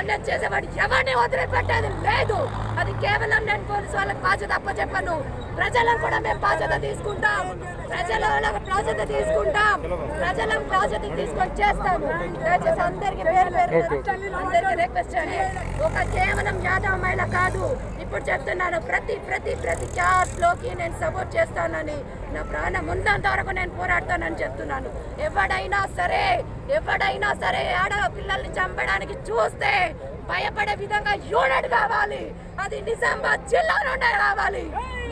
నేను చేసేవాడు ఎవరిని వదిలిపెట్టేది లేదు. అది కేవలం నేను పోలీసు వాళ్ళకి బాధ్యత అప్పచెప్పను. ప్రజలను కూడా మేము బాధ్యత తీసుకుంటాం. ప్రజల బాధ్యత తీసుకొని చేస్తాము. దయచేసి అందరికి అందరికి రిక్వెస్ట్ చేయండి. ఒక కేవలం యాదవ మహిళ కాదు, ఇప్పుడు చెప్తున్నాను, ప్రతి క్యాస్ట్ లోకి నేను సపోర్ట్ చేస్తానని, నా ప్రాణం ఉన్నంత వరకు నేను పోరాడతానని చెప్తున్నాను. ఎవడైనా సరే ఆడపిల్లల్ని చంపడానికి చూస్తే భయపడే విధంగా యూనిట్ కావాలి. అది నిజామాబాద్ జిల్లా నుండే కావాలి.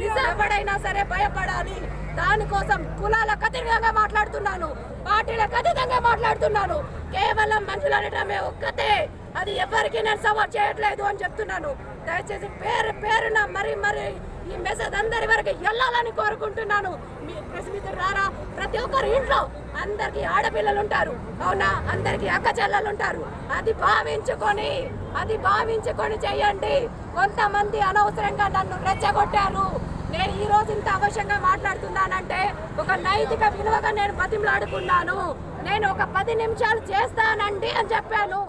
నిజామాబాద్ సరే భయపడాలి. దానికోసం కులాలకు అతీతంగా మాట్లాడుతున్నాను, పార్టీలకు అతీతంగా మాట్లాడుతున్నాను. కేవలం మనుషులు అనటమే ఒక్కతే, అది ఎవరికి నేను సపోర్ట్ చేయట్లేదు అని చెప్తున్నాను. దయచేసి పేరున మరి ఈ మెసేజ్ అందరి వరకు వెళ్ళాలని కోరుకుంటున్నాను. మీ ప్రెస్ మిత్రులారా, ప్రతి ఒక్కరు ఇంట్లో అందరికి ఆడపిల్లలు ఉంటారు, అవునా, అందరికి అక్క చెల్లెలు ఉంటారు. అది భావించుకొని చెయ్యండి. కొంతమంది అనవసరంగా నన్ను రెచ్చగొట్టారు. నేను ఈ రోజు ఇంత అవశ్యంగా మాట్లాడుతున్నానంటే ఒక నైతిక విలువగా నేను బతిమలాడుకున్నాను. నేను ఒక 10 నిమిషాలు చేస్తానండి అని చెప్పాను.